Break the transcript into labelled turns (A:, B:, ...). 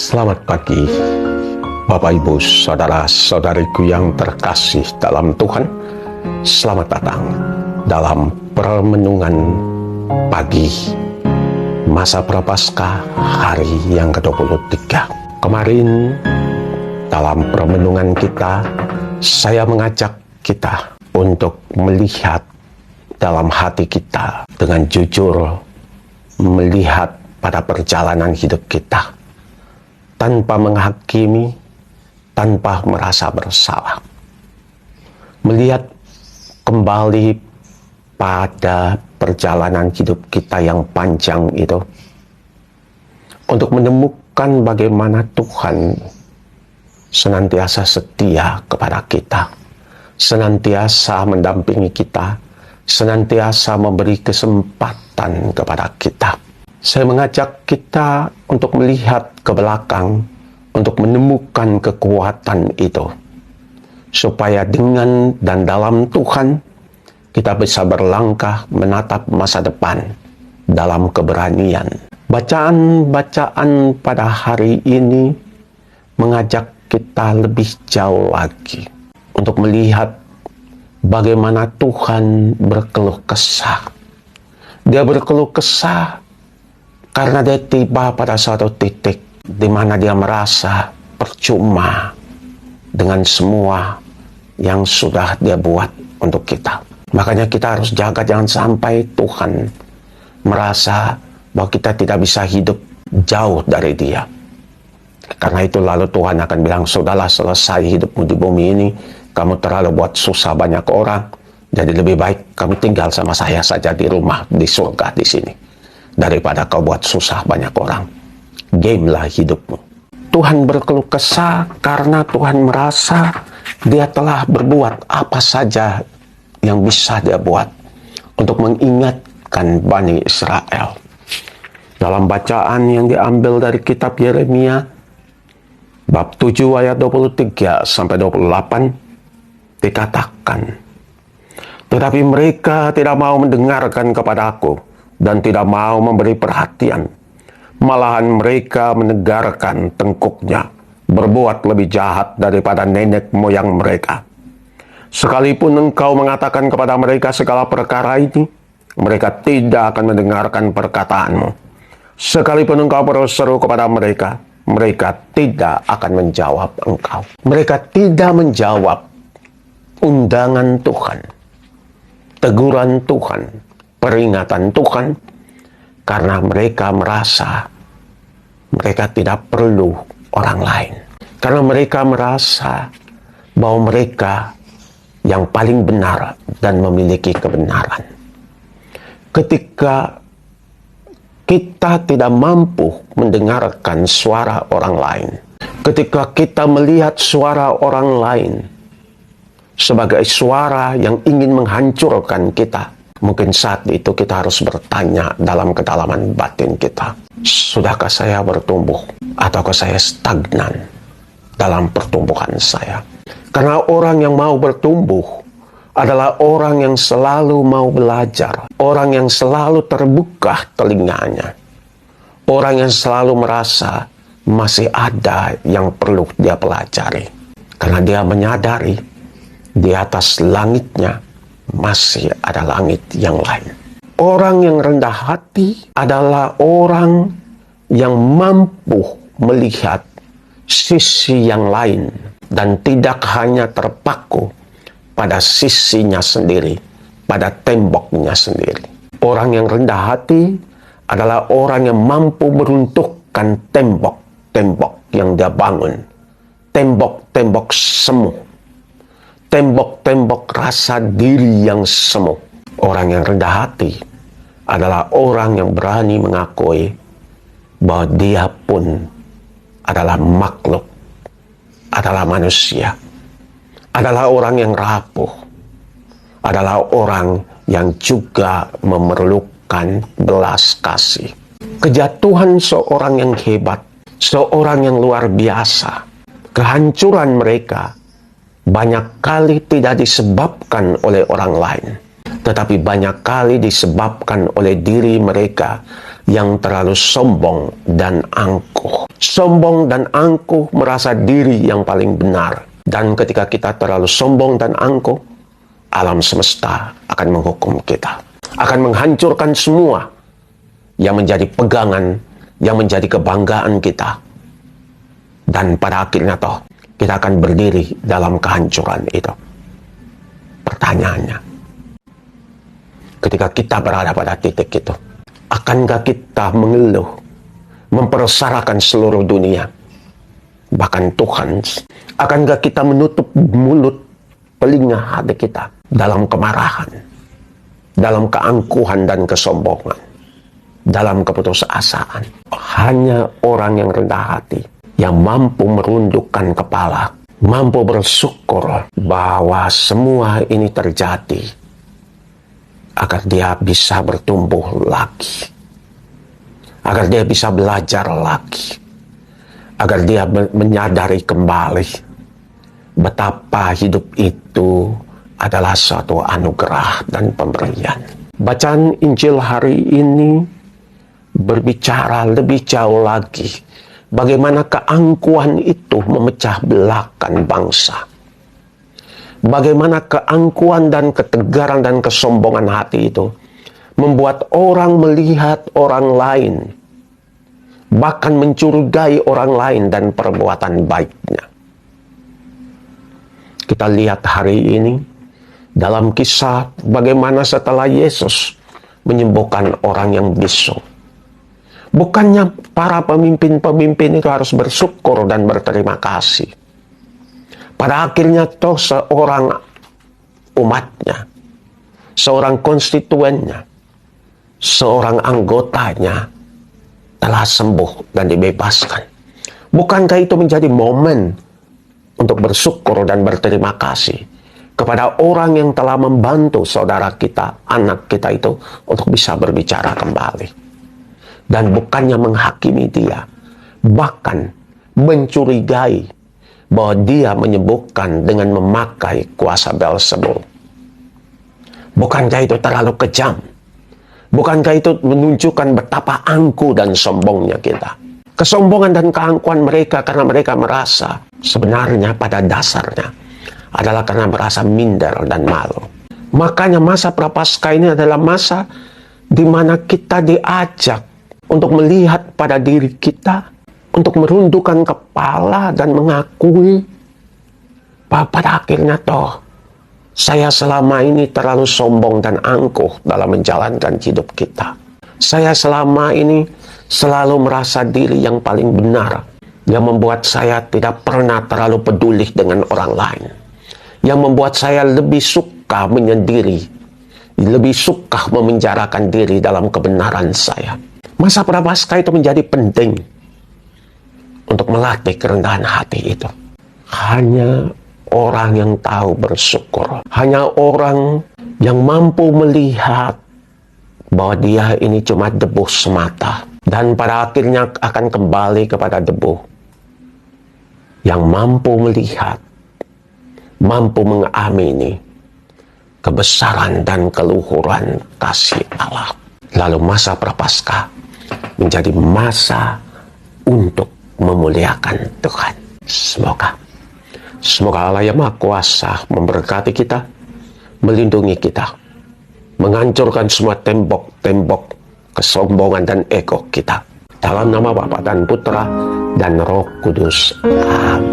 A: Selamat pagi, Bapak Ibu Saudara-saudariku yang terkasih dalam Tuhan. Selamat datang dalam permenungan pagi masa Prapaskah hari yang ke-23. Kemarin dalam permenungan kita, saya mengajak kita untuk melihat dalam hati kita dengan jujur, melihat pada perjalanan hidup kita tanpa menghakimi, tanpa merasa bersalah. Melihat kembali pada perjalanan hidup kita yang panjang itu, untuk menemukan bagaimana Tuhan senantiasa setia kepada kita, senantiasa mendampingi kita, senantiasa memberi kesempatan kepada kita. Saya mengajak kita untuk melihat ke belakang, untuk menemukan kekuatan itu, supaya dengan dan dalam Tuhan kita bisa berlangkah menatap masa depan dalam keberanian. Bacaan-bacaan pada hari ini mengajak kita lebih jauh lagi untuk melihat bagaimana Tuhan berkeluh kesah. Dia berkeluh kesah karena dia tiba pada suatu titik di mana dia merasa percuma dengan semua yang sudah dia buat untuk kita. Makanya kita harus jaga jangan sampai Tuhan merasa bahwa kita tidak bisa hidup jauh dari dia. Karena itu lalu Tuhan akan bilang, sudahlah, selesai hidupmu di bumi ini. Kamu terlalu buat susah banyak orang. Jadi lebih baik kamu tinggal sama saya saja di rumah, di surga, di sini. Daripada kau buat susah banyak orang. Gamelah hidupmu. Tuhan berkeluh kesah karena Tuhan merasa dia telah berbuat apa saja yang bisa dia buat untuk mengingatkan Bani Israel. Dalam bacaan yang diambil dari kitab Yeremia bab 7 ayat 23 sampai 28 dikatakan, tetapi mereka tidak mau mendengarkan kepadaku dan tidak mau memberi perhatian. Malahan mereka menegarkan tengkuknya, berbuat lebih jahat daripada nenek moyang mereka. Sekalipun engkau mengatakan kepada mereka segala perkara ini, mereka tidak akan mendengarkan perkataanmu. Sekalipun engkau berseru kepada mereka, mereka tidak akan menjawab engkau. Mereka tidak menjawab undangan Tuhan, teguran Tuhan, peringatan Tuhan, karena mereka merasa mereka tidak perlu orang lain. Karena mereka merasa bahwa mereka yang paling benar dan memiliki kebenaran. Ketika kita tidak mampu mendengarkan suara orang lain, ketika kita melihat suara orang lain sebagai suara yang ingin menghancurkan kita, mungkin saat itu kita harus bertanya dalam kedalaman batin kita, sudahkah saya bertumbuh ataukah saya stagnan dalam pertumbuhan saya? Karena orang yang mau bertumbuh adalah orang yang selalu mau belajar, orang yang selalu terbuka telinganya, orang yang selalu merasa masih ada yang perlu dia pelajari. Karena dia menyadari di atas langitnya masih ada langit yang lain. Orang yang rendah hati adalah orang yang mampu melihat sisi yang lain dan tidak hanya terpaku pada sisinya sendiri, pada temboknya sendiri. Orang yang rendah hati adalah orang yang mampu meruntuhkan tembok-tembok yang dia bangun, tembok-tembok semu, tembok-tembok rasa diri yang semu. Orang yang rendah hati adalah orang yang berani mengakui bahwa dia pun adalah makhluk, adalah manusia, adalah orang yang rapuh, adalah orang yang juga memerlukan belas kasih. Kejatuhan seorang yang hebat, seorang yang luar biasa, kehancuran mereka banyak kali tidak disebabkan oleh orang lain, tetapi banyak kali disebabkan oleh diri mereka yang terlalu sombong dan angkuh. Sombong dan angkuh merasa diri yang paling benar. Dan ketika kita terlalu sombong dan angkuh, alam semesta akan menghukum kita. Akan menghancurkan semua yang menjadi pegangan, yang menjadi kebanggaan kita. Dan pada akhirnya toh, kita akan berdiri dalam kehancuran itu. Pertanyaannya, ketika kita berada pada titik itu, akankah kita mengeluh, mempersarakan seluruh dunia, bahkan Tuhan? Akankah kita menutup mulut, telinga hati kita dalam kemarahan, dalam keangkuhan dan kesombongan, dalam keputusasaan? Hanya orang yang rendah hati, yang mampu merundukkan kepala, mampu bersyukur bahwa semua ini terjadi, agar dia bisa bertumbuh lagi, agar dia bisa belajar lagi, agar dia menyadari kembali betapa hidup itu adalah suatu anugerah dan pemberian. Bacaan Injil hari ini berbicara lebih jauh lagi bagaimana keangkuhan itu memecah belahkan bangsa. Bagaimana keangkuhan dan ketegaran dan kesombongan hati itu membuat orang melihat orang lain, bahkan mencurigai orang lain dan perbuatan baiknya. Kita lihat hari ini dalam kisah bagaimana setelah Yesus menyembuhkan orang yang bisu. Bukannya para pemimpin-pemimpin itu harus bersyukur dan berterima kasih. Pada akhirnya toh seorang umatnya, seorang konstituennya, seorang anggotanya telah sembuh dan dibebaskan. Bukankah itu menjadi momen untuk bersyukur dan berterima kasih kepada orang yang telah membantu saudara kita, anak kita itu untuk bisa berbicara kembali. Dan bukannya menghakimi dia, bahkan mencurigai bahwa dia menyembuhkan dengan memakai kuasa Beelzebul. Bukankah itu terlalu kejam? Bukankah itu menunjukkan betapa angkuh dan sombongnya kita? Kesombongan dan keangkuhan mereka karena mereka merasa sebenarnya pada dasarnya adalah karena merasa minder dan malu. Makanya masa Prapaskah ini adalah masa di mana kita diajak untuk melihat pada diri kita, untuk merundukkan kepala dan mengakui bahwa pada akhirnya toh saya selama ini terlalu sombong dan angkuh dalam menjalankan hidup kita. Saya selama ini selalu merasa diri yang paling benar, yang membuat saya tidak pernah terlalu peduli dengan orang lain, yang membuat saya lebih suka menyendiri, lebih suka memenjarakan diri dalam kebenaran saya. Masa Prapaskah itu menjadi penting untuk melatih kerendahan hati itu. Hanya orang yang tahu bersyukur, hanya orang yang mampu melihat bahwa dia ini cuma debu semata dan pada akhirnya akan kembali kepada debu, yang mampu melihat, mampu mengamini kebesaran dan keluhuran kasih Allah. Lalu masa Prapaskah menjadi masa untuk memuliakan Tuhan. Semoga Allah yang Maha Kuasa memberkati kita, melindungi kita, menghancurkan semua tembok-tembok kesombongan dan ego kita. Dalam nama Bapa dan Putra dan Roh Kudus. Amin.